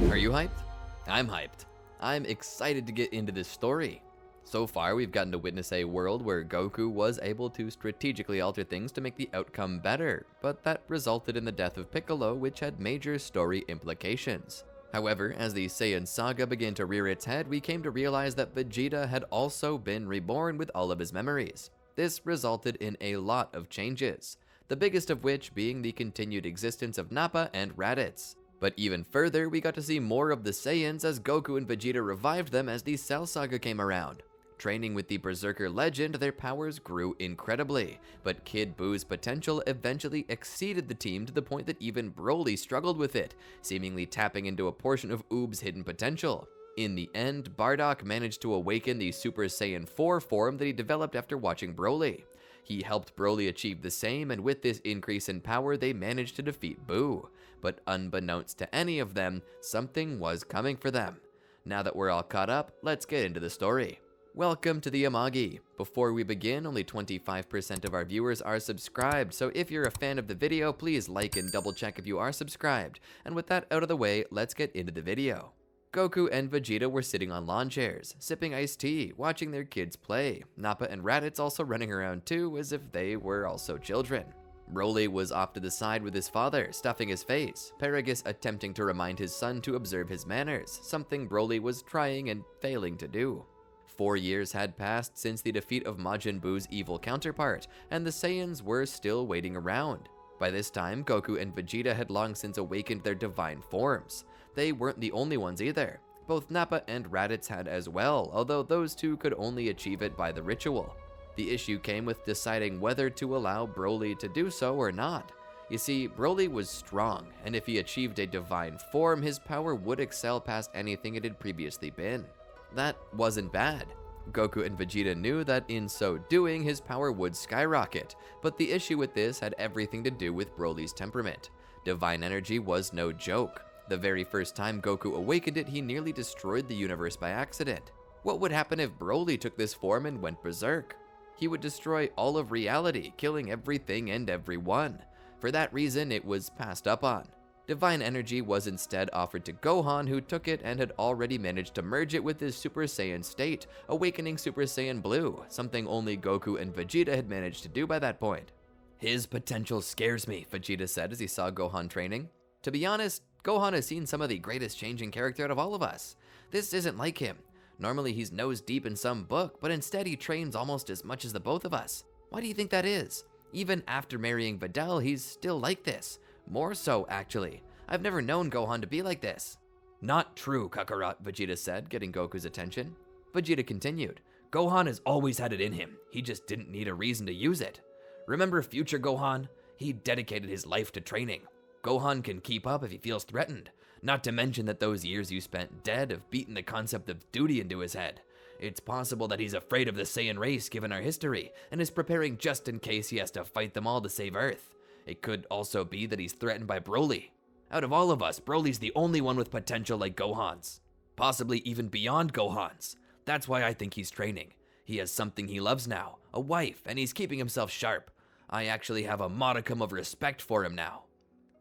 Are you hyped? I'm hyped. I'm excited to get into this story. So far, we've gotten to witness a world where Goku was able to strategically alter things to make the outcome better, but that resulted in the death of Piccolo, which had major story implications. However, as the Saiyan Saga began to rear its head, we came to realize that Vegeta had also been reborn with all of his memories. This resulted in a lot of changes, the biggest of which being the continued existence of Nappa and Raditz. But even further, we got to see more of the Saiyans as Goku and Vegeta revived them as the Cell Saga came around. Training with the berserker legend, their powers grew incredibly, but Kid Buu's potential eventually exceeded the team to the point that even Broly struggled with it, seemingly tapping into a portion of Oob's hidden potential. In the end, Bardock managed to awaken the Super Saiyan 4 form that he developed after watching Broly. He helped Broly achieve the same, and with this increase in power, they managed to defeat Buu. But unbeknownst to any of them, something was coming for them. Now that we're all caught up, let's get into the story. Welcome to the Amagi. Before we begin, only 25% of our viewers are subscribed, so if you're a fan of the video, please like and double check if you are subscribed. And with that out of the way, let's get into the video. Goku and Vegeta were sitting on lawn chairs, sipping iced tea, watching their kids play. Nappa and Raditz also running around too, as if they were also children. Broly was off to the side with his father, stuffing his face, Paragus attempting to remind his son to observe his manners, something Broly was trying and failing to do. 4 years had passed since the defeat of Majin Buu's evil counterpart, and the Saiyans were still waiting around. By this time, Goku and Vegeta had long since awakened their divine forms. They weren't the only ones either. Both Nappa and Raditz had as well, although those two could only achieve it by the ritual. The issue came with deciding whether to allow Broly to do so or not. You see, Broly was strong, and if he achieved a divine form, his power would excel past anything it had previously been. That wasn't bad. Goku and Vegeta knew that in so doing, his power would skyrocket, but the issue with this had everything to do with Broly's temperament. Divine energy was no joke. The very first time Goku awakened it, he nearly destroyed the universe by accident. What would happen if Broly took this form and went berserk? He would destroy all of reality, killing everything and everyone. For that reason, it was passed up on. Divine energy was instead offered to Gohan, who took it and had already managed to merge it with his Super Saiyan state, awakening Super Saiyan Blue, something only Goku and Vegeta had managed to do by that point. "His potential scares me," Vegeta said as he saw Gohan training. "To be honest, Gohan has seen some of the greatest changing character out of all of us. This isn't like him. Normally he's nose deep in some book, but instead he trains almost as much as the both of us. Why do you think that is? Even after marrying Videl, he's still like this. More so, actually. I've never known Gohan to be like this." "Not true, Kakarot," Vegeta said, getting Goku's attention. Vegeta continued, "Gohan has always had it in him. He just didn't need a reason to use it. Remember future Gohan? He dedicated his life to training. Gohan can keep up if he feels threatened. Not to mention that those years you spent dead have beaten the concept of duty into his head. It's possible that he's afraid of the Saiyan race given our history, and is preparing just in case he has to fight them all to save Earth. It could also be that he's threatened by Broly. Out of all of us, Broly's the only one with potential like Gohan's. Possibly even beyond Gohan's. That's why I think he's training. He has something he loves now, a wife, and he's keeping himself sharp. I actually have a modicum of respect for him now."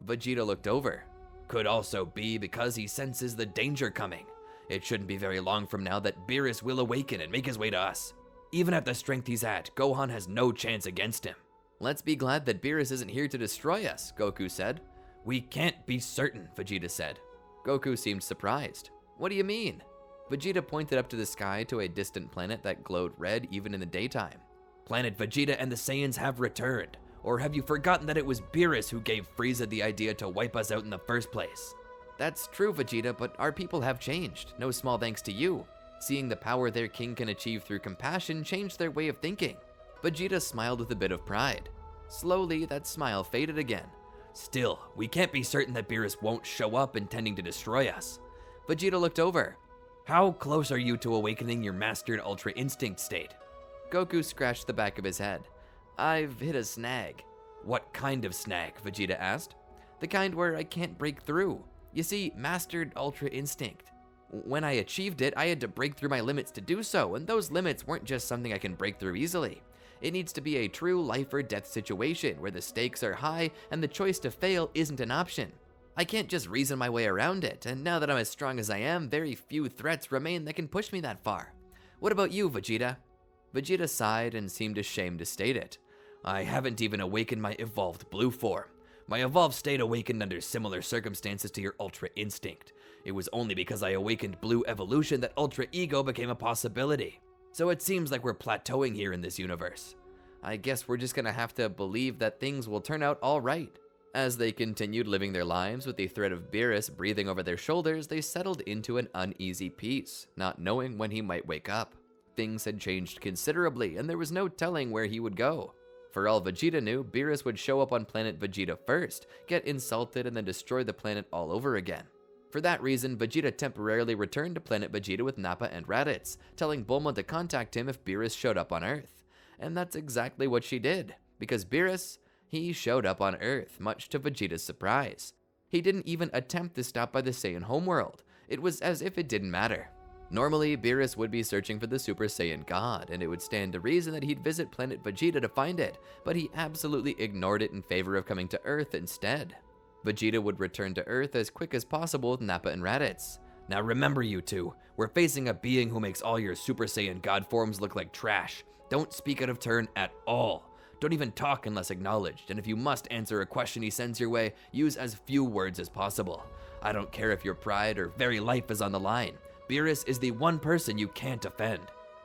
Vegeta looked over. "Could also be because he senses the danger coming. It shouldn't be very long from now that Beerus will awaken and make his way to us. Even at the strength he's at, Gohan has no chance against him." "Let's be glad that Beerus isn't here to destroy us," Goku said. "We can't be certain," Vegeta said. Goku seemed surprised. "What do you mean?" Vegeta pointed up to the sky to a distant planet that glowed red even in the daytime. "Planet Vegeta and the Saiyans have returned. Or have you forgotten that it was Beerus who gave Frieza the idea to wipe us out in the first place?" "That's true, Vegeta, but our people have changed, no small thanks to you. Seeing the power their king can achieve through compassion changed their way of thinking." Vegeta smiled with a bit of pride. Slowly, that smile faded again. "Still, we can't be certain that Beerus won't show up intending to destroy us." Vegeta looked over. "How close are you to awakening your mastered Ultra Instinct state?" Goku scratched the back of his head. "I've hit a snag." "What kind of snag?" Vegeta asked. "The kind where I can't break through. You see, mastered Ultra Instinct. When I achieved it, I had to break through my limits to do so, and those limits weren't just something I can break through easily. It needs to be a true life or death situation where the stakes are high and the choice to fail isn't an option. I can't just reason my way around it, and now that I'm as strong as I am, very few threats remain that can push me that far. What about you, Vegeta? Vegeta sighed and seemed ashamed to state it. I haven't even awakened my evolved blue form. My evolved state awakened under similar circumstances to your Ultra Instinct. It was only because I awakened Blue Evolution that Ultra Ego became a possibility. So it seems like we're plateauing here in this universe. I guess we're just gonna have to believe that things will turn out alright. As they continued living their lives with the threat of Beerus breathing over their shoulders, they settled into an uneasy peace, not knowing when he might wake up. Things had changed considerably, and there was no telling where he would go. For all Vegeta knew, Beerus would show up on planet Vegeta first, get insulted, and then destroy the planet all over again. For that reason, Vegeta temporarily returned to planet Vegeta with Nappa and Raditz, telling Bulma to contact him if Beerus showed up on Earth. And that's exactly what she did, because Beerus, he showed up on Earth, much to Vegeta's surprise. He didn't even attempt to stop by the Saiyan homeworld. It was as if it didn't matter. Normally, Beerus would be searching for the Super Saiyan God, and it would stand to reason that he'd visit planet Vegeta to find it, but he absolutely ignored it in favor of coming to Earth instead. Vegeta would return to Earth as quick as possible with Nappa and Raditz. Now remember, you two, we're facing a being who makes all your Super Saiyan God forms look like trash. Don't speak out of turn at all. Don't even talk unless acknowledged, and if you must answer a question he sends your way, use as few words as possible. I don't care if your pride or very life is on the line. Beerus is the one person you can't offend.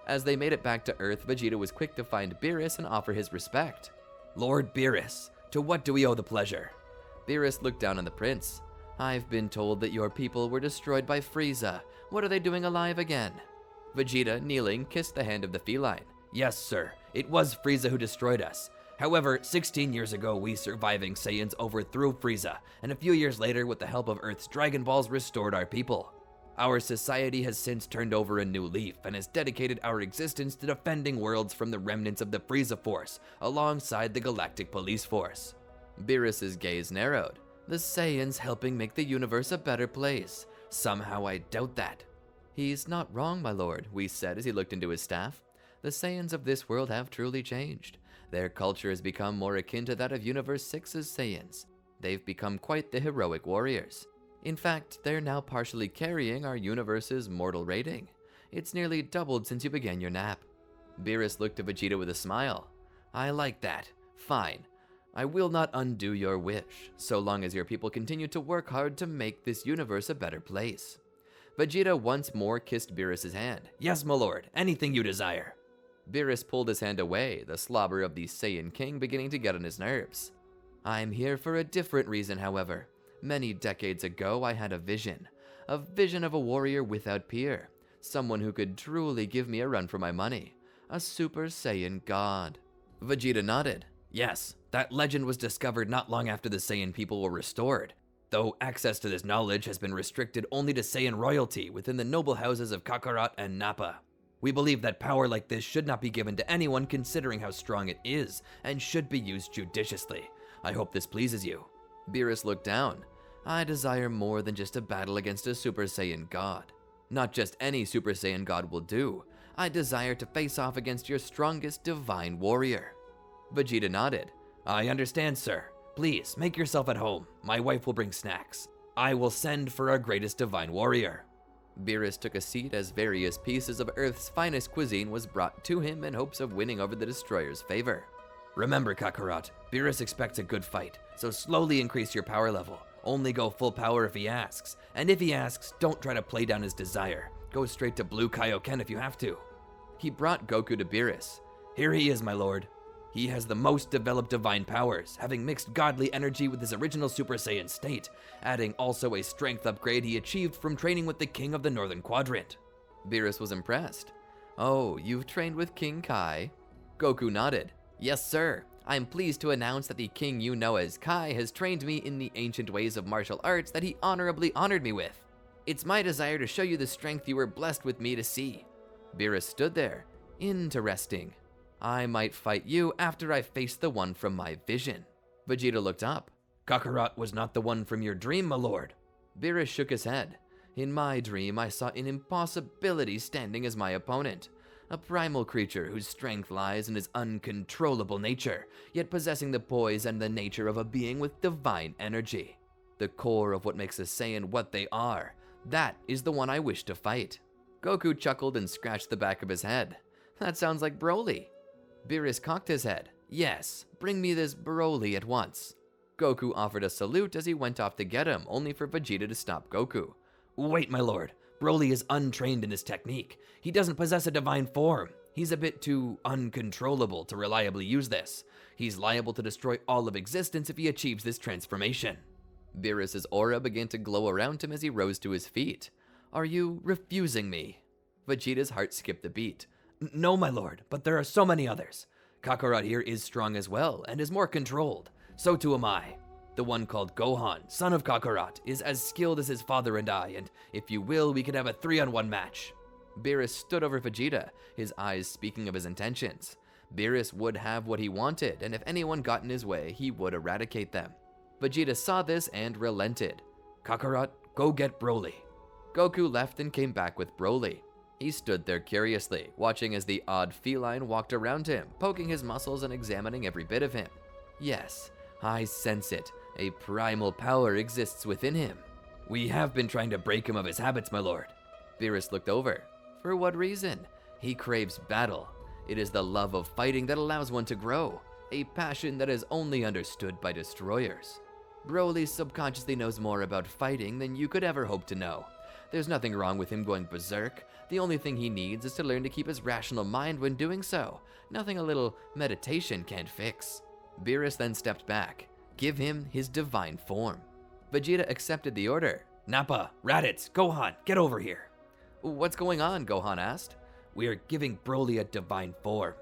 As they made it back to Earth, Vegeta was quick to find Beerus and offer his respect. Lord Beerus, to what do we owe the pleasure? Beerus looked down on the prince. I've been told that your people were destroyed by Frieza. What are they doing alive again? Vegeta, kneeling, kissed the hand of the feline. Yes, sir. It was Frieza who destroyed us. However, 16 years ago, we surviving Saiyans overthrew Frieza, and a few years later, with the help of Earth's Dragon Balls, restored our people. Our society has since turned over a new leaf and has dedicated our existence to defending worlds from the remnants of the Frieza Force, alongside the Galactic Police Force. Beerus's gaze narrowed. The Saiyans helping make the universe a better place. Somehow I doubt that. He's not wrong, my lord, Whis said as he looked into his staff. The Saiyans of this world have truly changed. Their culture has become more akin to that of Universe 6's Saiyans. They've become quite the heroic warriors. In fact, they're now partially carrying our universe's mortal rating. It's nearly doubled since you began your nap. Beerus looked at Vegeta with a smile. I like that. Fine. I will not undo your wish, so long as your people continue to work hard to make this universe a better place. Vegeta once more kissed Beerus's hand. Yes, my lord, anything you desire. Beerus pulled his hand away, the slobber of the Saiyan King beginning to get on his nerves. I'm here for a different reason, however. Many decades ago, I had a vision of a warrior without peer, someone who could truly give me a run for my money, a Super Saiyan God. Vegeta nodded. Yes, that legend was discovered not long after the Saiyan people were restored, though access to this knowledge has been restricted only to Saiyan royalty within the noble houses of Kakarot and Nappa. We believe that power like this should not be given to anyone considering how strong it is, and should be used judiciously. I hope this pleases you. Beerus looked down. I desire more than just a battle against a Super Saiyan God. Not just any Super Saiyan God will do. I desire to face off against your strongest divine warrior. Vegeta nodded. I understand, sir. Please, make yourself at home. My wife will bring snacks. I will send for our greatest divine warrior. Beerus took a seat as various pieces of Earth's finest cuisine was brought to him in hopes of winning over the destroyer's favor. Remember, Kakarot, Beerus expects a good fight, so slowly increase your power level. Only go full power if he asks, and if he asks, don't try to play down his desire. Go straight to Blue Kaioken if you have to. He brought Goku to Beerus. Here he is, my lord. He has the most developed divine powers, having mixed godly energy with his original Super Saiyan state, adding also a strength upgrade he achieved from training with the King of the Northern Quadrant. Beerus was impressed. Oh, you've trained with King Kai? Goku nodded. Yes, sir. I'm pleased to announce that the king you know as Kai has trained me in the ancient ways of martial arts that he honorably honored me with. It's my desire to show you the strength you were blessed with me to see. Beerus stood there. Interesting. I might fight you after I face the one from my vision. Vegeta looked up. Kakarot was not the one from your dream, my lord. Beerus shook his head. In my dream, I saw an impossibility standing as my opponent. A primal creature whose strength lies in his uncontrollable nature, yet possessing the poise and the nature of a being with divine energy. the core of what makes a Saiyan what they are. That is the one I wish to fight. Goku chuckled and scratched the back of his head. That sounds like Broly. Beerus cocked his head. Yes, bring me this Broly at once. Goku offered a salute as he went off to get him, only for Vegeta to stop Goku. Wait, my lord. Broly is untrained in this technique. He doesn't possess a divine form. He's a bit too uncontrollable to reliably use this. He's liable to destroy all of existence if he achieves this transformation. Beerus's aura began to glow around him as he rose to his feet. Are you refusing me? Vegeta's heart skipped a beat. No, my lord, but there are so many others. Kakarot here is strong as well, and is more controlled. So too am I. The one called Gohan, son of Kakarot, is as skilled as his father and I, and if you will, we could have a 3-on-1 match. Beerus stood over Vegeta, his eyes speaking of his intentions. Beerus would have what he wanted, and if anyone got in his way, he would eradicate them. Vegeta saw this and relented. Kakarot, go get Broly. Goku left and came back with Broly. He stood there curiously, watching as the odd feline walked around him, poking his muscles and examining every bit of him. Yes, I sense it. A primal power exists within him. We have been trying to break him of his habits, my lord. Beerus looked over. For what reason? He craves battle. It is the love of fighting that allows one to grow, a passion that is only understood by destroyers. Broly subconsciously knows more about fighting than you could ever hope to know. There's nothing wrong with him going berserk. The only thing he needs is to learn to keep his rational mind when doing so. Nothing a little meditation can't fix. Beerus then stepped back. Give him his divine form. Vegeta accepted the order. Nappa, Raditz, Gohan, get over here. What's going on? Gohan asked. We are giving Broly a divine form.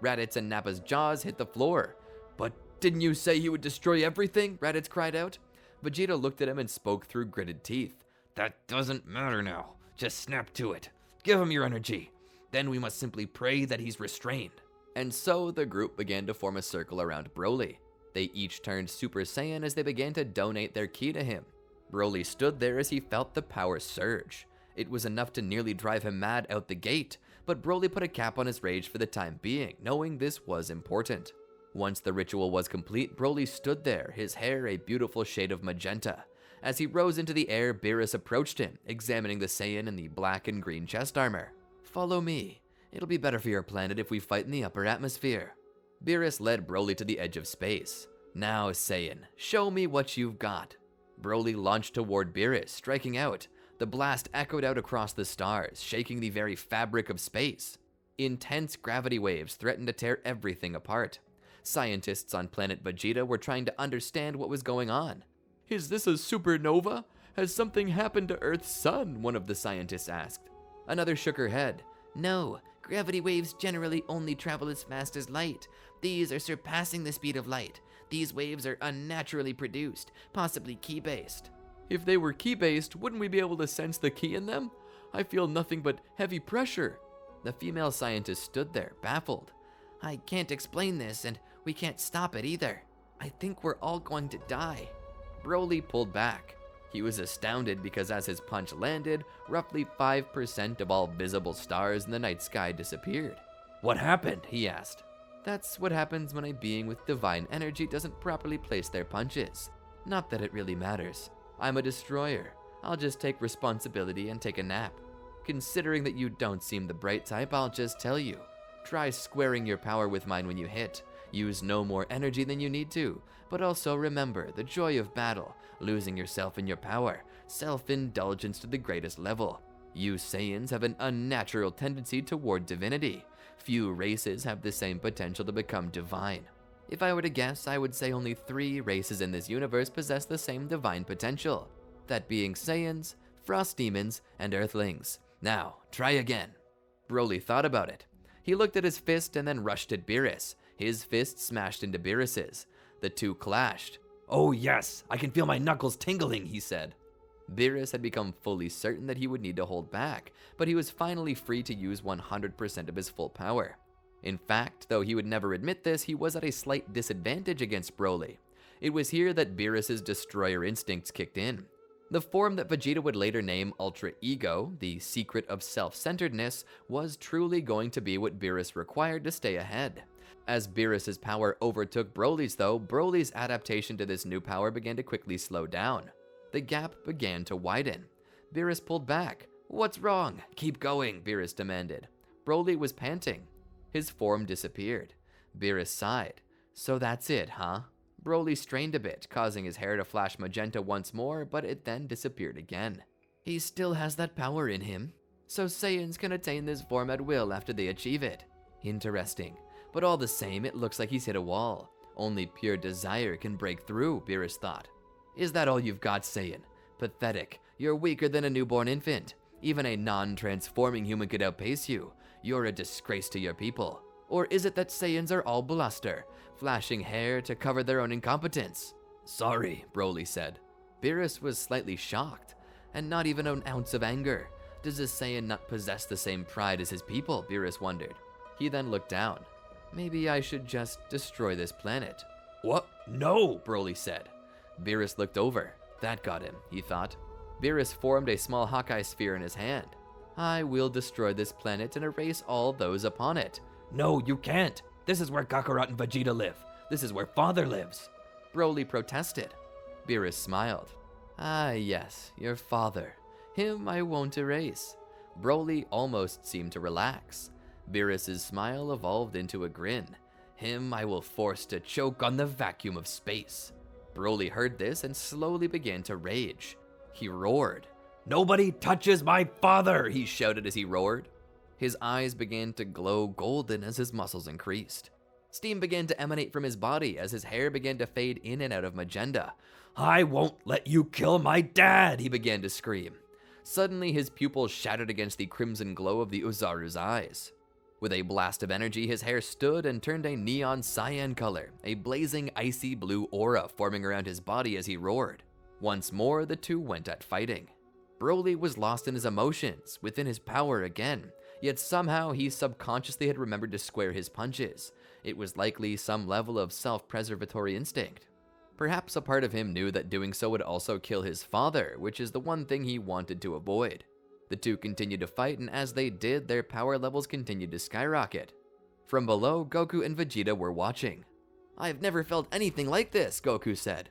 Raditz and Nappa's jaws hit the floor. But didn't you say he would destroy everything? Raditz cried out. Vegeta looked at him and spoke through gritted teeth. That doesn't matter now. Just snap to it. Give him your energy. Then we must simply pray that he's restrained. And so the group began to form a circle around Broly. They each turned Super Saiyan as they began to donate their ki to him. Broly stood there as he felt the power surge. It was enough to nearly drive him mad out the gate, but Broly put a cap on his rage for the time being, knowing this was important. Once the ritual was complete, Broly stood there, his hair a beautiful shade of magenta. As he rose into the air, Beerus approached him, examining the Saiyan in the black and green chest armor. Follow me. It'll be better for your planet if we fight in the upper atmosphere. Beerus led Broly to the edge of space. Now, Saiyan, show me what you've got. Broly launched toward Beerus, striking out. The blast echoed out across the stars, shaking the very fabric of space. Intense gravity waves threatened to tear everything apart. Scientists on planet Vegeta were trying to understand what was going on. Is this a supernova? Has something happened to Earth's sun? One of the scientists asked. Another shook her head. No, gravity waves generally only travel as fast as light. These are surpassing the speed of light. These waves are unnaturally produced, possibly ki-based. If they were ki-based, wouldn't we be able to sense the ki in them? I feel nothing but heavy pressure. The female scientist stood there, baffled. I can't explain this, and we can't stop it either. I think we're all going to die. Broly pulled back. He was astounded because as his punch landed, roughly 5% of all visible stars in the night sky disappeared. What happened? He asked. That's what happens when a being with divine energy doesn't properly place their punches. Not that it really matters. I'm a destroyer. I'll just take responsibility and take a nap. Considering that you don't seem the bright type, I'll just tell you. Try squaring your power with mine when you hit. Use no more energy than you need to, but also remember the joy of battle, losing yourself in your power, self-indulgence to the greatest level. You Saiyans have an unnatural tendency toward divinity. Few races have the same potential to become divine. If I were to guess, I would say only 3 races in this universe possess the same divine potential. That being Saiyans, Frost Demons, and Earthlings. Now, try again. Broly thought about it. He looked at his fist and then rushed at Beerus. His fist smashed into Beerus's. The two clashed. Oh yes, I can feel my knuckles tingling, he said. Beerus had become fully certain that he would need to hold back, but he was finally free to use 100% of his full power. In fact, though he would never admit this, he was at a slight disadvantage against Broly. It was here that Beerus's destroyer instincts kicked in. The form that Vegeta would later name Ultra Ego, the secret of self-centeredness, was truly going to be what Beerus required to stay ahead. As Beerus's power overtook Broly's though, Broly's adaptation to this new power began to quickly slow down. The gap began to widen. Beerus pulled back. "What's wrong? Keep going," Beerus demanded. Broly was panting. His form disappeared. Beerus sighed. "So that's it, huh?" Broly strained a bit, causing his hair to flash magenta once more, but it then disappeared again. "He still has that power in him. So Saiyans can attain this form at will after they achieve it. Interesting. But all the same, it looks like he's hit a wall. Only pure desire can break through," Beerus thought. "Is that all you've got, Saiyan? Pathetic. You're weaker than a newborn infant. Even a non-transforming human could outpace you. You're a disgrace to your people. Or is it that Saiyans are all bluster, flashing hair to cover their own incompetence?" "Sorry," Broly said. Beerus was slightly shocked, and not even an ounce of anger. Does this Saiyan not possess the same pride as his people? Beerus wondered. He then looked down. Maybe I should just destroy this planet. "What? No," Broly said. Beerus looked over. That got him, he thought. Beerus formed a small Hawkeye sphere in his hand. "I will destroy this planet and erase all those upon it." "No, you can't. This is where Kakarot and Vegeta live. This is where Father lives." Broly protested. Beerus smiled. "Ah, yes, your father. Him I won't erase." Broly almost seemed to relax. Beerus's smile evolved into a grin. "Him I will force to choke on the vacuum of space." Broly heard this and slowly began to rage. He roared. "Nobody touches my father!" he shouted as he roared. His eyes began to glow golden as his muscles increased. Steam began to emanate from his body as his hair began to fade in and out of magenta. "I won't let you kill my dad!" he began to scream. Suddenly, his pupils shattered against the crimson glow of the Uzaru's eyes. With a blast of energy, his hair stood and turned a neon cyan color, a blazing icy blue aura forming around his body as he roared. Once more, the two went at fighting. Broly was lost in his emotions, within his power again, yet somehow he subconsciously had remembered to square his punches. It was likely some level of self-preservatory instinct. Perhaps a part of him knew that doing so would also kill his father, which is the one thing he wanted to avoid. The two continued to fight, and as they did, their power levels continued to skyrocket. From below, Goku and Vegeta were watching. "I've never felt anything like this," Goku said.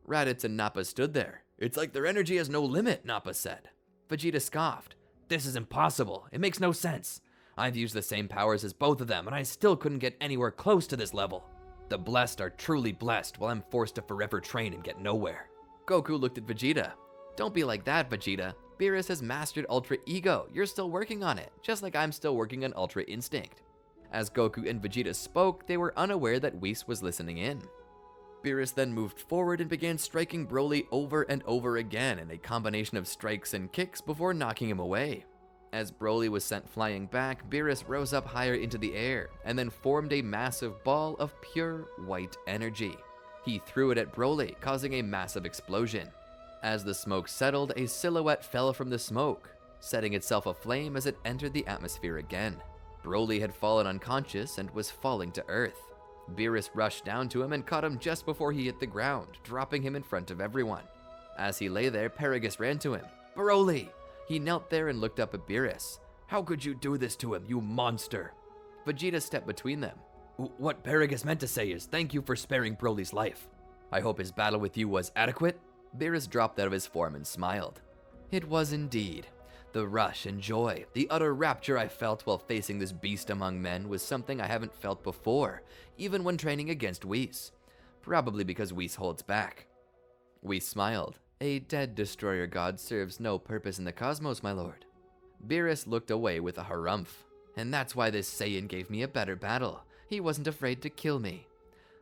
Raditz and Nappa stood there. "It's like their energy has no limit," Nappa said. Vegeta scoffed. "This is impossible. It makes no sense. I've used the same powers as both of them, and I still couldn't get anywhere close to this level. The blessed are truly blessed, while I'm forced to forever train and get nowhere." Goku looked at Vegeta. "Don't be like that, Vegeta. Beerus has mastered Ultra Ego. You're still working on it, just like I'm still working on Ultra Instinct." As Goku and Vegeta spoke, they were unaware that Whis was listening in. Beerus then moved forward and began striking Broly over and over again in a combination of strikes and kicks before knocking him away. As Broly was sent flying back, Beerus rose up higher into the air and then formed a massive ball of pure white energy. He threw it at Broly, causing a massive explosion. As the smoke settled, a silhouette fell from the smoke, setting itself aflame as it entered the atmosphere again. Broly had fallen unconscious and was falling to earth. Beerus rushed down to him and caught him just before he hit the ground, dropping him in front of everyone. As he lay there, Paragus ran to him. "Broly!" He knelt there and looked up at Beerus. "How could you do this to him, you monster?" Vegeta stepped between them. "What Paragus meant to say is thank you for sparing Broly's life. I hope his battle with you was adequate?" Beerus dropped out of his form and smiled. "It was indeed. The rush and joy, the utter rapture I felt while facing this beast among men was something I haven't felt before, even when training against Whis. Probably because Whis holds back." Whis smiled. "A dead destroyer god serves no purpose in the cosmos, my lord." Beerus looked away with a harumph. "And that's why this Saiyan gave me a better battle. He wasn't afraid to kill me."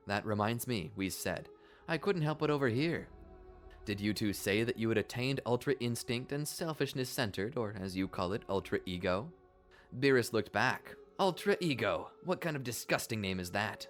"That reminds me," Whis said. "I couldn't help but overhear. Did you two say that you had attained Ultra Instinct and Selfishness Centered, or as you call it, Ultra Ego?" Beerus looked back. "Ultra Ego? What kind of disgusting name is that?"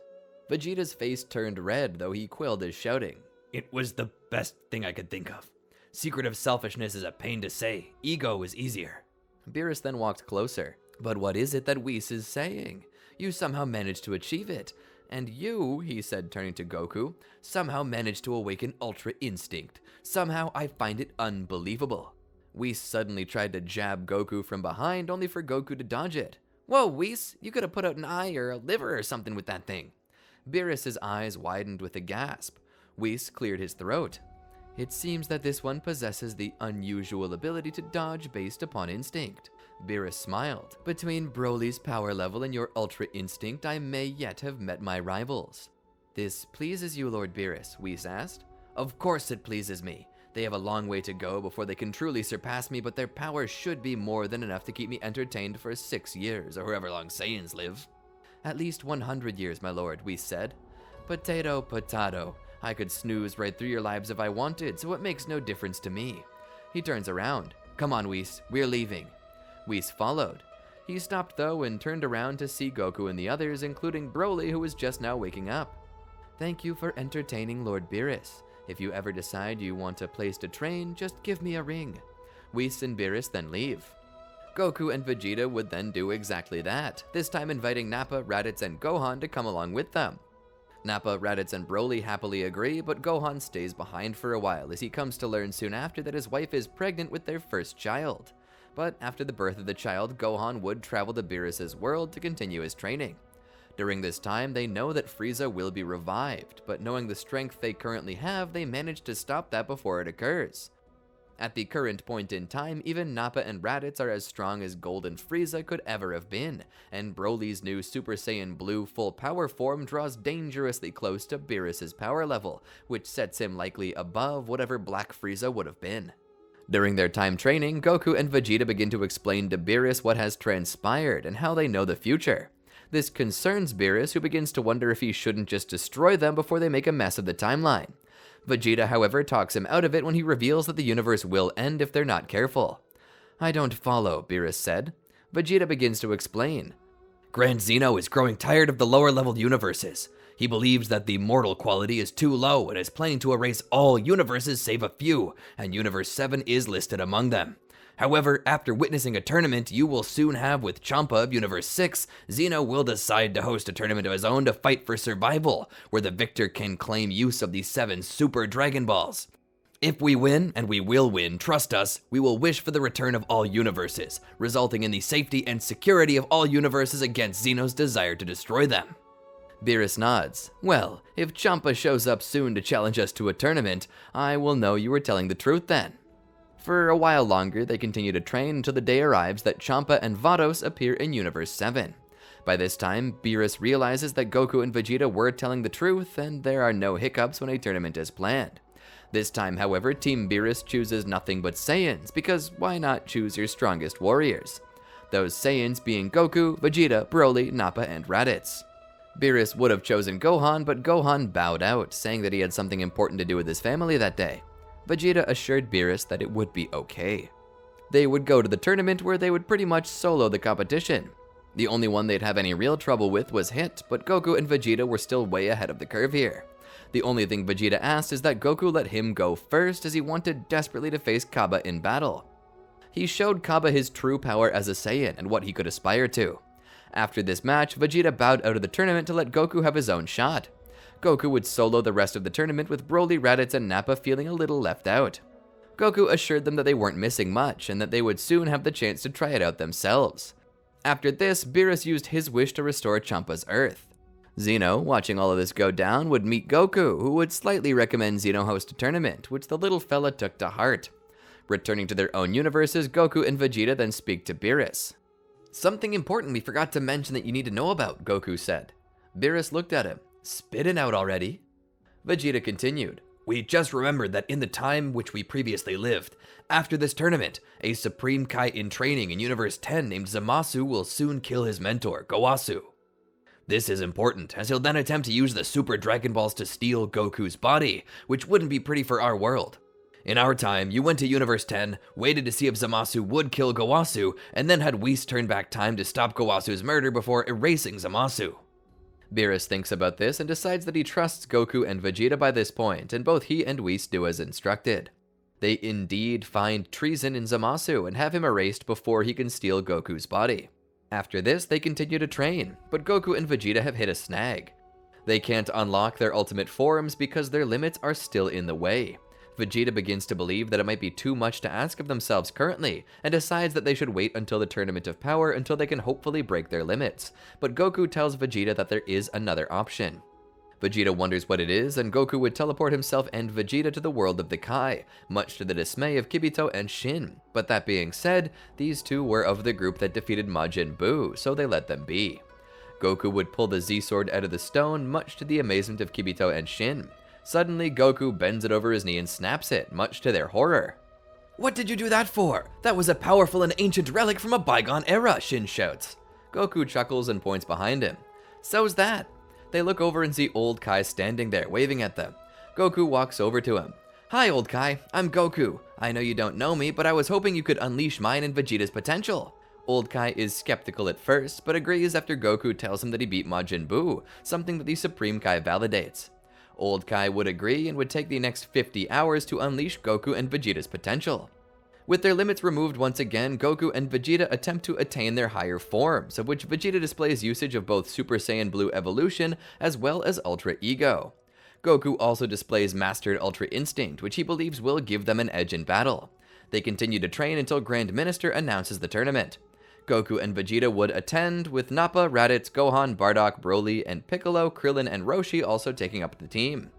Vegeta's face turned red, though he quelled his shouting. "It was the best thing I could think of. Secretive selfishness is a pain to say. Ego is easier." Beerus then walked closer. "But what is it that Whis is saying? You somehow managed to achieve it. And you," he said, turning to Goku, "somehow managed to awaken Ultra Instinct. Somehow I find it unbelievable." Whis suddenly tried to jab Goku from behind, only for Goku to dodge it. "Whoa, Whis, you could have put out an eye or a liver or something with that thing." Beerus's eyes widened with a gasp. Whis cleared his throat. It seems that this one possesses the unusual ability to dodge based upon instinct. Beerus smiled. Between Broly's power level and your Ultra Instinct, I may yet have met my rivals. This pleases you, Lord Beerus? Whis asked. Of course it pleases me. They have a long way to go before they can truly surpass me, but their power should be more than enough to keep me entertained for 6 years, or however long Saiyans live. At least 100 years, my lord, Whis said. Potato, potato. I could snooze right through your lives if I wanted, so it makes no difference to me. He turns around. Come on, Whis, we're leaving. Whis followed. He stopped though and turned around to see Goku and the others, including Broly, who was just now waking up. Thank you for entertaining Lord Beerus. If you ever decide you want a place to train, just give me a ring. Whis and Beerus then leave. Goku and Vegeta would then do exactly that, this time inviting Nappa, Raditz, and Gohan to come along with them. Nappa, Raditz, and Broly happily agree, but Gohan stays behind for a while as he comes to learn soon after that his wife is pregnant with their first child. But after the birth of the child, Gohan would travel to Beerus' world to continue his training. During this time, they know that Frieza will be revived, but knowing the strength they currently have, they manage to stop that before it occurs. At the current point in time, even Nappa and Raditz are as strong as Golden Frieza could ever have been, and Broly's new Super Saiyan Blue full power form draws dangerously close to Beerus' power level, which sets him likely above whatever Black Frieza would have been. During their time training, Goku and Vegeta begin to explain to Beerus what has transpired and how they know the future. This concerns Beerus, who begins to wonder if he shouldn't just destroy them before they make a mess of the timeline. Vegeta, however, talks him out of it when he reveals that the universe will end if they're not careful. I don't follow, Beerus said. Vegeta begins to explain. Grand Zeno is growing tired of the lower-level universes. He believes that the mortal quality is too low and is planning to erase all universes save a few, and Universe 7 is listed among them. However, after witnessing a tournament you will soon have with Champa of Universe 6, Zeno will decide to host a tournament of his own to fight for survival, where the victor can claim use of the 7 Super Dragon Balls. If we win, and we will win, trust us, we will wish for the return of all universes, resulting in the safety and security of all universes against Zeno's desire to destroy them. Beerus nods. Well, if Champa shows up soon to challenge us to a tournament, I will know you were telling the truth then. For a while longer, they continue to train until the day arrives that Champa and Vados appear in Universe 7. By this time, Beerus realizes that Goku and Vegeta were telling the truth, and there are no hiccups when a tournament is planned. This time, however, Team Beerus chooses nothing but Saiyans, because why not choose your strongest warriors? Those Saiyans being Goku, Vegeta, Broly, Nappa, and Raditz. Beerus would have chosen Gohan, but Gohan bowed out, saying that he had something important to do with his family that day. Vegeta assured Beerus that it would be okay. They would go to the tournament where they would pretty much solo the competition. The only one they'd have any real trouble with was Hit, but Goku and Vegeta were still way ahead of the curve here. The only thing Vegeta asked is that Goku let him go first, as he wanted desperately to face Kaba in battle. He showed Kaba his true power as a Saiyan and what he could aspire to. After this match, Vegeta bowed out of the tournament to let Goku have his own shot. Goku would solo the rest of the tournament with Broly, Raditz, and Nappa feeling a little left out. Goku assured them that they weren't missing much and that they would soon have the chance to try it out themselves. After this, Beerus used his wish to restore Champa's Earth. Zeno, watching all of this go down, would meet Goku, who would slightly recommend Zeno host a tournament, which the little fella took to heart. Returning to their own universes, Goku and Vegeta then speak to Beerus. Something important we forgot to mention that you need to know about, Goku said. Beerus looked at him. Spit it out already. Vegeta continued. We just remembered that in the time which we previously lived, after this tournament, a Supreme Kai in training in Universe 10 named Zamasu will soon kill his mentor, Gowasu. This is important, as he'll then attempt to use the Super Dragon Balls to steal Goku's body, which wouldn't be pretty for our world. In our time, you went to Universe 10, waited to see if Zamasu would kill Gowasu, and then had Whis turn back time to stop Gowasu's murder before erasing Zamasu. Beerus thinks about this and decides that he trusts Goku and Vegeta by this point, and both he and Whis do as instructed. They indeed find treason in Zamasu and have him erased before he can steal Goku's body. After this, they continue to train, but Goku and Vegeta have hit a snag. They can't unlock their ultimate forms because their limits are still in the way. Vegeta begins to believe that it might be too much to ask of themselves currently, and decides that they should wait until the Tournament of Power until they can hopefully break their limits. But Goku tells Vegeta that there is another option. Vegeta wonders what it is, and Goku would teleport himself and Vegeta to the world of the Kai, much to the dismay of Kibito and Shin. But that being said, these two were of the group that defeated Majin Buu, so they let them be. Goku would pull the Z-Sword out of the stone, much to the amazement of Kibito and Shin. Suddenly, Goku bends it over his knee and snaps it, much to their horror. "What did you do that for? That was a powerful and ancient relic from a bygone era," Shin shouts. Goku chuckles and points behind him. "So's that." They look over and see old Kai standing there, waving at them. Goku walks over to him. "Hi, old Kai. I'm Goku. I know you don't know me, but I was hoping you could unleash mine and Vegeta's potential." Old Kai is skeptical at first, but agrees after Goku tells him that he beat Majin Buu, something that the Supreme Kai validates. Old Kai would agree and would take the next 50 hours to unleash Goku and Vegeta's potential. With their limits removed once again, Goku and Vegeta attempt to attain their higher forms, of which Vegeta displays usage of both Super Saiyan Blue evolution as well as Ultra Ego. Goku also displays Mastered Ultra Instinct, which he believes will give them an edge in battle. They continue to train until Grand Minister announces the tournament. Goku and Vegeta would attend, with Nappa, Raditz, Gohan, Bardock, Broly, and Piccolo, Krillin, and Roshi also taking up the team.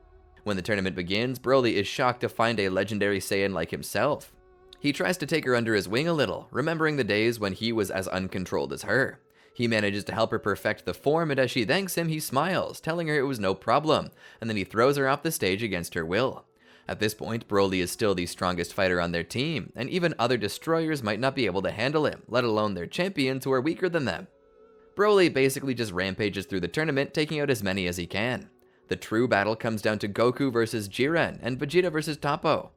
When the tournament begins, Broly is shocked to find a legendary Saiyan like himself. He tries to take her under his wing a little, remembering the days when he was as uncontrolled as her. He manages to help her perfect the form, and as she thanks him, he smiles, telling her it was no problem, and then he throws her off the stage against her will. At this point, Broly is still the strongest fighter on their team, and even other destroyers might not be able to handle him, let alone their champions who are weaker than them. Broly basically just rampages through the tournament, taking out as many as he can. The true battle comes down to Goku versus Jiren, and Vegeta versus Toppo.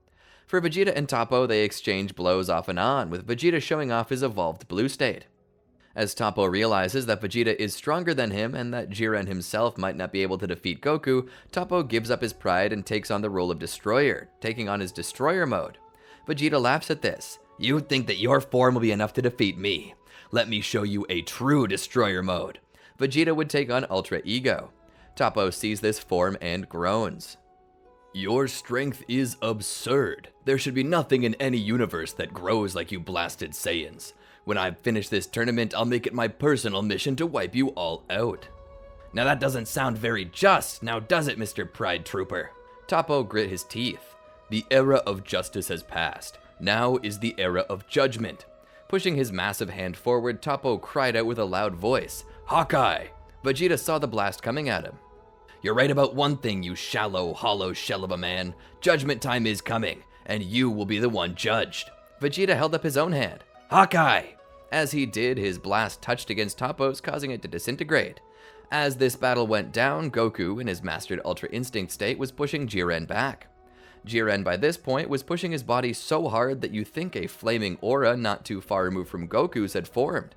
For Vegeta and Toppo, they exchange blows off and on, with Vegeta showing off his evolved blue state. As Toppo realizes that Vegeta is stronger than him and that Jiren himself might not be able to defeat Goku, Toppo gives up his pride and takes on the role of Destroyer, taking on his Destroyer mode. Vegeta laughs at this. "You think that your form will be enough to defeat me? Let me show you a true Destroyer mode." Vegeta would take on Ultra Ego. Toppo sees this form and groans. "Your strength is absurd. There should be nothing in any universe that grows like you blasted Saiyans. When I finish this tournament, I'll make it my personal mission to wipe you all out." "Now that doesn't sound very just, now does it, Mr. Pride Trooper?" Toppo grit his teeth. "The era of justice has passed. Now is the era of judgment." Pushing his massive hand forward, Toppo cried out with a loud voice, "Hawkeye!" Vegeta saw the blast coming at him. "You're right about one thing, you shallow, hollow shell of a man. Judgment time is coming, and you will be the one judged." Vegeta held up his own hand. "Hawkeye!" As he did, his blast touched against Toppo's, causing it to disintegrate. As this battle went down, Goku, in his mastered Ultra Instinct state, was pushing Jiren back. Jiren, by this point, was pushing his body so hard that you think a flaming aura not too far removed from Goku's had formed.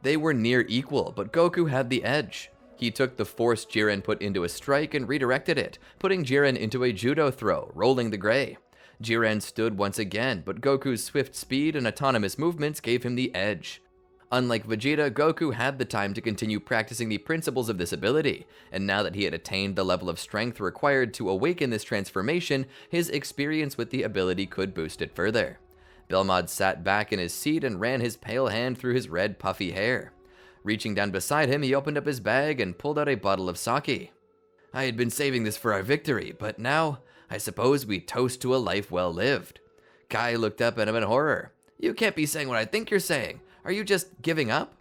They were near equal, but Goku had the edge. He took the force Jiren put into a strike and redirected it, putting Jiren into a judo throw, rolling the gray. Jiren stood once again, but Goku's swift speed and autonomous movements gave him the edge. Unlike Vegeta, Goku had the time to continue practicing the principles of this ability, and now that he had attained the level of strength required to awaken this transformation, his experience with the ability could boost it further. Belmod sat back in his seat and ran his pale hand through his red, puffy hair. Reaching down beside him, he opened up his bag and pulled out a bottle of sake. "I had been saving this for our victory, but now I suppose we toast to a life well lived." Kai looked up at him in horror. "You can't be saying what I think you're saying. Are you just giving up?"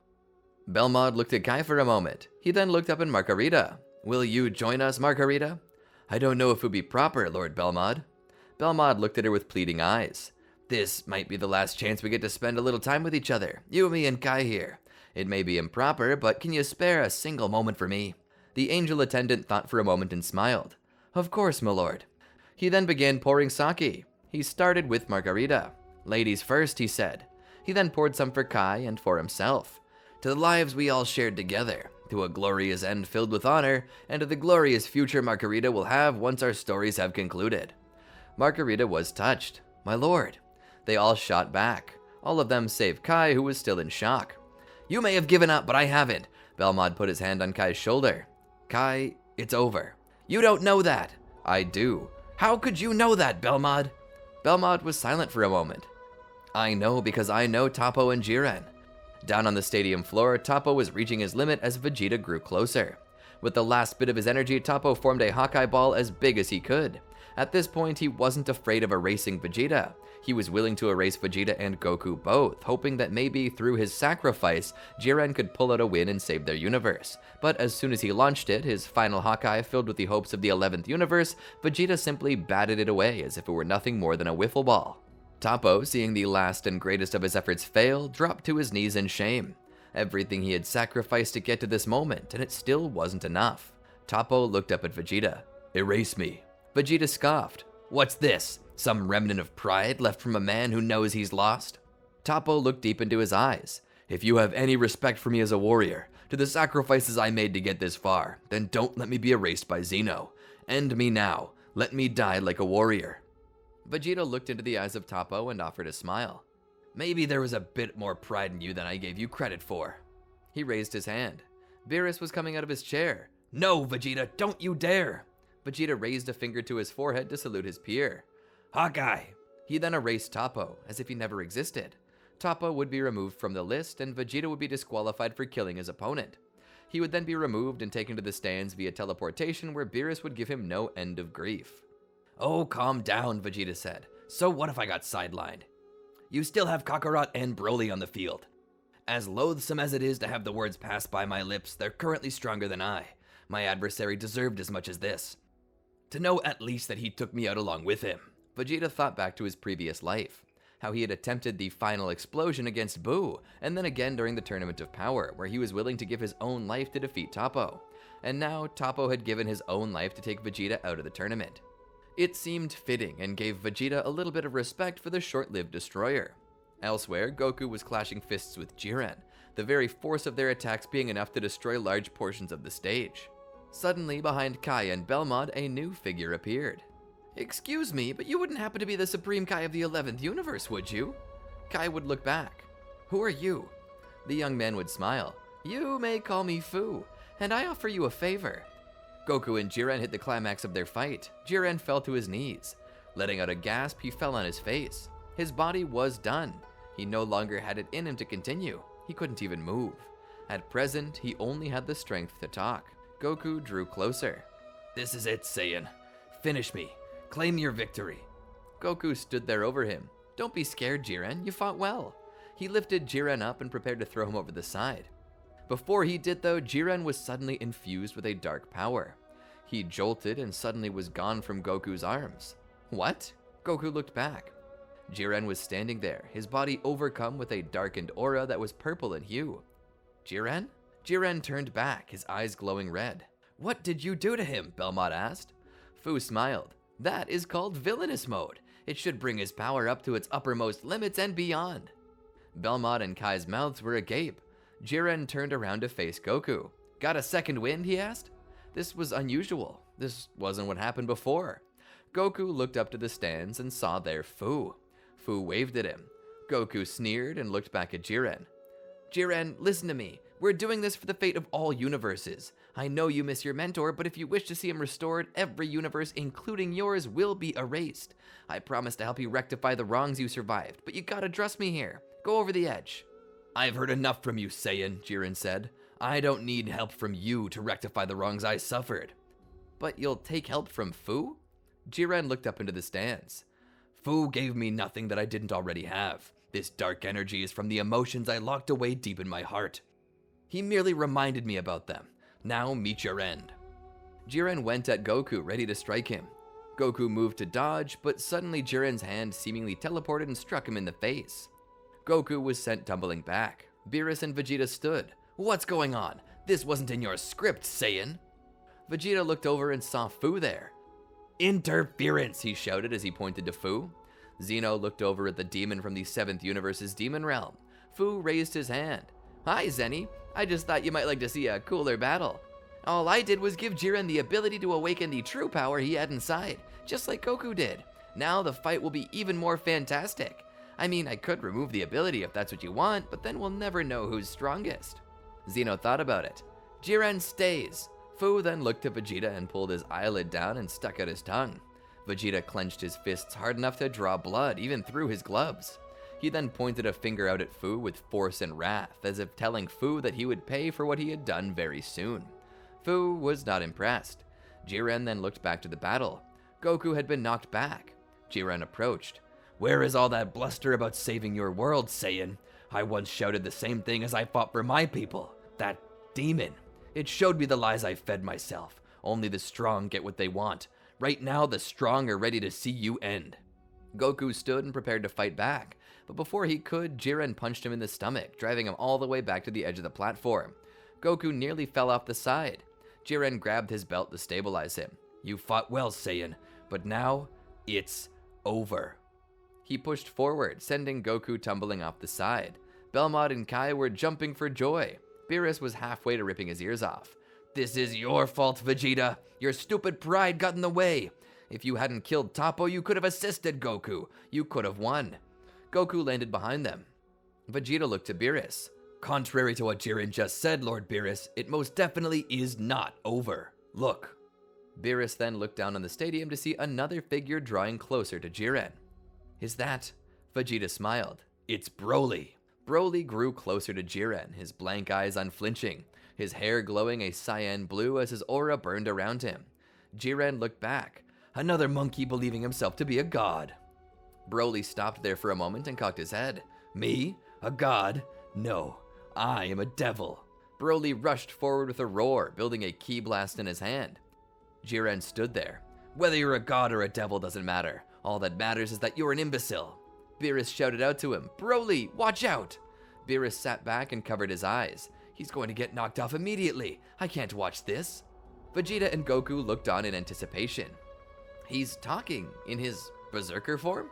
Belmod looked at Kai for a moment. He then looked up at Margarita. "Will you join us, Margarita?" "I don't know if it would be proper, Lord Belmod." Belmod looked at her with pleading eyes. "This might be the last chance we get to spend a little time with each other, you, me, and Kai here. It may be improper, but can you spare a single moment for me?" The angel attendant thought for a moment and smiled. "Of course, my lord." He then began pouring sake. He started with Margarita. "Ladies first," he said. He then poured some for Kai and for himself. "To the lives we all shared together, to a glorious end filled with honor, and to the glorious future Margarita will have once our stories have concluded." Margarita was touched. "My lord." They all shot back. All of them save Kai, who was still in shock. "You may have given up, but I haven't." Belmod put his hand on Kai's shoulder. "Kai, it's over." "You don't know that." "I do." "How could you know that, Belmod?" Belmod was silent for a moment. "I know because I know Toppo and Jiren." Down on the stadium floor, Toppo was reaching his limit as Vegeta grew closer. With the last bit of his energy, Toppo formed a Hawkeye ball as big as he could. At this point, he wasn't afraid of erasing Vegeta. He was willing to erase Vegeta and Goku both, hoping that maybe through his sacrifice, Jiren could pull out a win and save their universe. But as soon as he launched it, his final Hawkeye filled with the hopes of the 11th universe, Vegeta simply batted it away as if it were nothing more than a wiffle ball. Toppo, seeing the last and greatest of his efforts fail, dropped to his knees in shame. Everything he had sacrificed to get to this moment, and it still wasn't enough. Toppo looked up at Vegeta. "Erase me." Vegeta scoffed. "What's this? Some remnant of pride left from a man who knows he's lost?" Toppo looked deep into his eyes. "If you have any respect for me as a warrior, to the sacrifices I made to get this far, then don't let me be erased by Zeno. End me now. Let me die like a warrior." Vegeta looked into the eyes of Toppo and offered a smile. "Maybe there was a bit more pride in you than I gave you credit for." He raised his hand. Beerus was coming out of his chair. "No, Vegeta, don't you dare!" Vegeta raised a finger to his forehead to salute his peer. "Hawkeye!" He then erased Toppo, as if he never existed. Toppo would be removed from the list, and Vegeta would be disqualified for killing his opponent. He would then be removed and taken to the stands via teleportation, where Beerus would give him no end of grief. "Oh, calm down," Vegeta said. "So what if I got sidelined? You still have Kakarot and Broly on the field. As loathsome as it is to have the words pass by my lips, they're currently stronger than I. My adversary deserved as much as this. To know at least that he took me out along with him." Vegeta thought back to his previous life, how he had attempted the final explosion against Buu, and then again during the Tournament of Power, where he was willing to give his own life to defeat Toppo. And now Toppo had given his own life to take Vegeta out of the tournament. It seemed fitting and gave Vegeta a little bit of respect for the short-lived destroyer. Elsewhere, Goku was clashing fists with Jiren, the very force of their attacks being enough to destroy large portions of the stage. Suddenly, behind Kai and Belmod, a new figure appeared. "Excuse me, but you wouldn't happen to be the Supreme Kai of the 11th universe, would you?" Kai would look back. "Who are you?" The young man would smile. "You may call me Fu, and I offer you a favor." Goku and Jiren hit the climax of their fight. Jiren fell to his knees. Letting out a gasp, he fell on his face. His body was done. He no longer had it in him to continue. He couldn't even move. At present, he only had the strength to talk. Goku drew closer. "This is it, Saiyan. Finish me. Claim your victory." Goku stood there over him. "Don't be scared, Jiren. You fought well." He lifted Jiren up and prepared to throw him over the side. Before he did though, Jiren was suddenly infused with a dark power. He jolted and suddenly was gone from Goku's arms. "What?" Goku looked back. Jiren was standing there, his body overcome with a darkened aura that was purple in hue. "Jiren?" Jiren turned back, his eyes glowing red. "What did you do to him?" Belmod asked. Fu smiled. "That is called villainous mode. It should bring his power up to its uppermost limits and beyond." Belmod and Kai's mouths were agape. Jiren turned around to face Goku. "Got a second wind?" he asked. This was unusual. This wasn't what happened before. Goku looked up to the stands and saw there Fu. Fu waved at him. Goku sneered and looked back at Jiren. "Jiren, listen to me. We're doing this for the fate of all universes. I know you miss your mentor, but if you wish to see him restored, every universe, including yours, will be erased. I promise to help you rectify the wrongs you survived, but you gotta trust me here. Go over the edge." "I've heard enough from you, Saiyan," Jiren said. "I don't need help from you to rectify the wrongs I suffered." "But you'll take help from Fu?" Jiren looked up into the stands. "Fu gave me nothing that I didn't already have. This dark energy is from the emotions I locked away deep in my heart. He merely reminded me about them. Now meet your end." Jiren went at Goku, ready to strike him. Goku moved to dodge, but suddenly Jiren's hand seemingly teleported and struck him in the face. Goku was sent tumbling back. Beerus and Vegeta stood. "What's going on? This wasn't in your script, Saiyan." Vegeta looked over and saw Fu there. "Interference!" he shouted as he pointed to Fu. Zeno looked over at the demon from the 7th universe's demon realm. Fu raised his hand. "Hi, Zenny. I just thought you might like to see a cooler battle. All I did was give Jiren the ability to awaken the true power he had inside, just like Goku did. Now the fight will be even more fantastic. I mean, I could remove the ability if that's what you want, but then we'll never know who's strongest." Zeno thought about it. "Jiren stays." Fu then looked at Vegeta and pulled his eyelid down and stuck out his tongue. Vegeta clenched his fists hard enough to draw blood, even through his gloves. He then pointed a finger out at Fu with force and wrath, as if telling Fu that he would pay for what he had done very soon. Fu was not impressed. Jiren then looked back to the battle. Goku had been knocked back. Jiren approached. "Where is all that bluster about saving your world, Saiyan? I once shouted the same thing as I fought for my people. That demon. It showed me the lies I fed myself. Only the strong get what they want. Right now, the strong are ready to see you end." Goku stood and prepared to fight back, but before he could, Jiren punched him in the stomach, driving him all the way back to the edge of the platform. Goku nearly fell off the side. Jiren grabbed his belt to stabilize him. "You fought well, Saiyan, but now, it's over." He pushed forward, sending Goku tumbling off the side. Belmont and Kai were jumping for joy. Beerus was halfway to ripping his ears off. "This is your fault, Vegeta. Your stupid pride got in the way. If you hadn't killed Toppo, you could have assisted Goku. You could have won." Goku landed behind them. Vegeta looked to Beerus. "Contrary to what Jiren just said, Lord Beerus, it most definitely is not over. Look." Beerus then looked down on the stadium to see another figure drawing closer to Jiren. "Is that?" Vegeta smiled. "It's Broly." Broly grew closer to Jiren, his blank eyes unflinching, his hair glowing a cyan blue as his aura burned around him. Jiren looked back. Another monkey believing himself to be a god. Broly stopped there for a moment and cocked his head. "Me? A god? No, I am a devil." Broly rushed forward with a roar, building a ki blast in his hand. Jiren stood there. "Whether you're a god or a devil doesn't matter. All that matters is that you're an imbecile." Beerus shouted out to him, "Broly, watch out!" Beerus sat back and covered his eyes. "He's going to get knocked off immediately. I can't watch this." Vegeta and Goku looked on in anticipation. He's talking in his berserker form?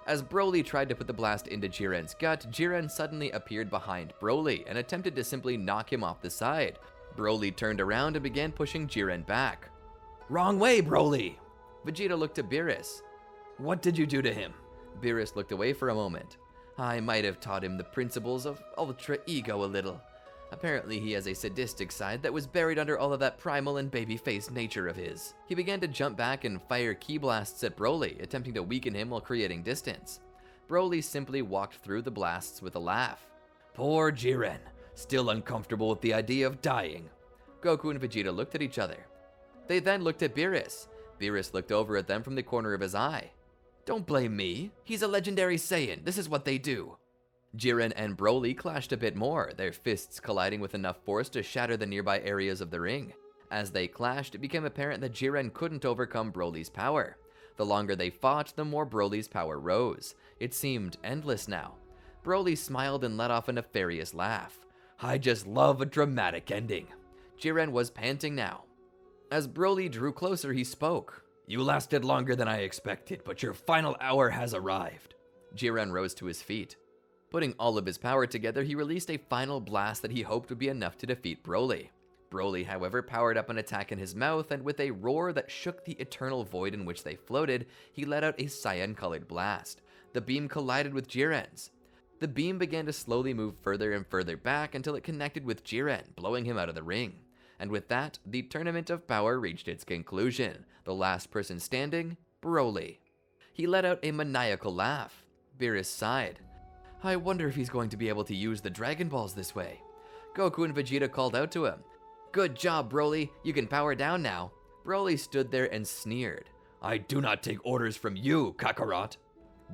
As Broly tried to put the blast into Jiren's gut, Jiren suddenly appeared behind Broly and attempted to simply knock him off the side. Broly turned around and began pushing Jiren back. "Wrong way, Broly!" Vegeta looked at Beerus. "What did you do to him?" Beerus looked away for a moment. "I might have taught him the principles of ultra ego a little. Apparently he has a sadistic side that was buried under all of that primal and baby-faced nature of his." He began to jump back and fire ki blasts at Broly, attempting to weaken him while creating distance. Broly simply walked through the blasts with a laugh. "Poor Jiren, still uncomfortable with the idea of dying." Goku and Vegeta looked at each other. They then looked at Beerus. Beerus looked over at them from the corner of his eye. "Don't blame me. He's a legendary Saiyan. This is what they do." Jiren and Broly clashed a bit more, their fists colliding with enough force to shatter the nearby areas of the ring. As they clashed, it became apparent that Jiren couldn't overcome Broly's power. The longer they fought, the more Broly's power rose. It seemed endless now. Broly smiled and let off a nefarious laugh. "I just love a dramatic ending." Jiren was panting now. As Broly drew closer, he spoke. "You lasted longer than I expected, but your final hour has arrived." Jiren rose to his feet. Putting all of his power together, he released a final blast that he hoped would be enough to defeat Broly. Broly, however, powered up an attack in his mouth, and with a roar that shook the eternal void in which they floated, he let out a cyan-colored blast. The beam collided with Jiren's. The beam began to slowly move further and further back until it connected with Jiren, blowing him out of the ring. And with that, the Tournament of Power reached its conclusion. The last person standing, Broly. He let out a maniacal laugh. Beerus sighed. "I wonder if he's going to be able to use the Dragon Balls this way." Goku and Vegeta called out to him. "Good job, Broly. You can power down now." Broly stood there and sneered. "I do not take orders from you, Kakarot."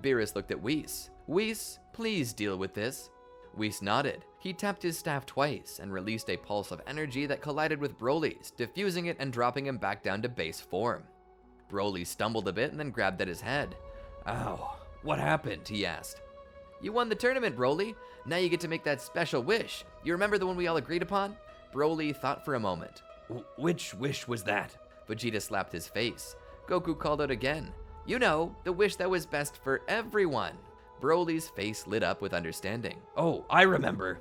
Beerus looked at Whis. "Whis, please deal with this." Whis nodded. He tapped his staff twice and released a pulse of energy that collided with Broly's, diffusing it and dropping him back down to base form. Broly stumbled a bit and then grabbed at his head. "Ow, what happened?" he asked. "You won the tournament, Broly. Now you get to make that special wish. You remember the one we all agreed upon?" Broly thought for a moment. "Which wish was that?" Vegeta slapped his face. Goku called out again. "You know, the wish that was best for everyone." Broly's face lit up with understanding. "Oh, I remember."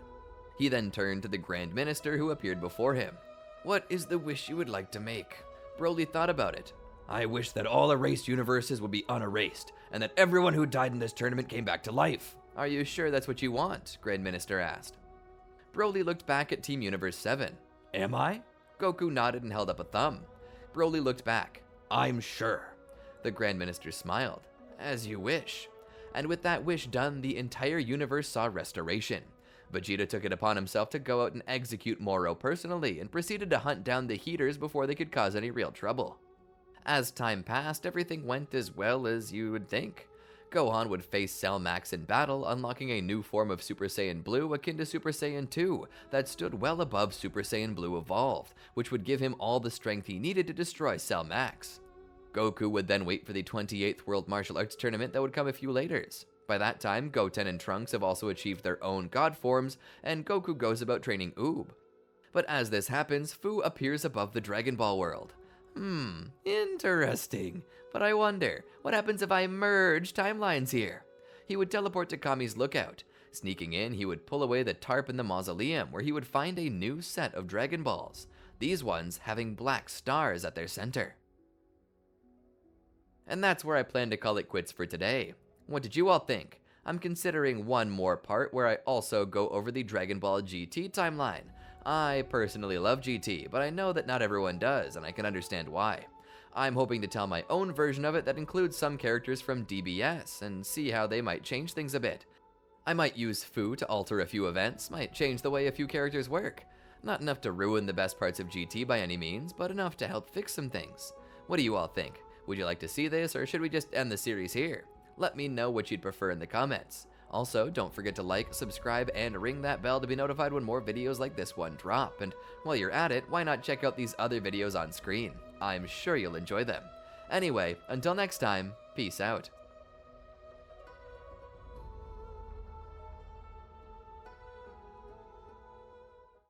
He then turned to the Grand Minister who appeared before him. "What is the wish you would like to make?" Broly thought about it. "I wish that all erased universes would be unerased, and that everyone who died in this tournament came back to life." "Are you sure that's what you want?" Grand Minister asked. Broly looked back at Team Universe 7. "Am I?" Goku nodded and held up a thumb. Broly looked back. "I'm sure." The Grand Minister smiled. "As you wish." And with that wish done, the entire universe saw restoration. Vegeta took it upon himself to go out and execute Moro personally, and proceeded to hunt down the Heaters before they could cause any real trouble. As time passed, everything went as well as you would think. Gohan would face Cell Max in battle, unlocking a new form of Super Saiyan Blue akin to Super Saiyan 2 that stood well above Super Saiyan Blue Evolved, which would give him all the strength he needed to destroy Cell Max. Goku would then wait for the 28th World Martial Arts Tournament that would come a few later. By that time, Goten and Trunks have also achieved their own god forms, and Goku goes about training Oob. But as this happens, Fu appears above the Dragon Ball world. Interesting. But I wonder, what happens if I merge timelines here? He would teleport to Kami's lookout. Sneaking in, he would pull away the tarp in the mausoleum, where he would find a new set of Dragon Balls, these ones having black stars at their center. And that's where I plan to call it quits for today. What did you all think? I'm considering one more part where I also go over the Dragon Ball GT timeline. I personally love GT, but I know that not everyone does, and I can understand why. I'm hoping to tell my own version of it that includes some characters from DBS, and see how they might change things a bit. I might use Fu to alter a few events, might change the way a few characters work. Not enough to ruin the best parts of GT by any means, but enough to help fix some things. What do you all think? Would you like to see this, or should we just end the series here? Let me know what you'd prefer in the comments. Also, don't forget to like, subscribe, and ring that bell to be notified when more videos like this one drop. And while you're at it, why not check out these other videos on screen? I'm sure you'll enjoy them. Anyway, until next time, peace out.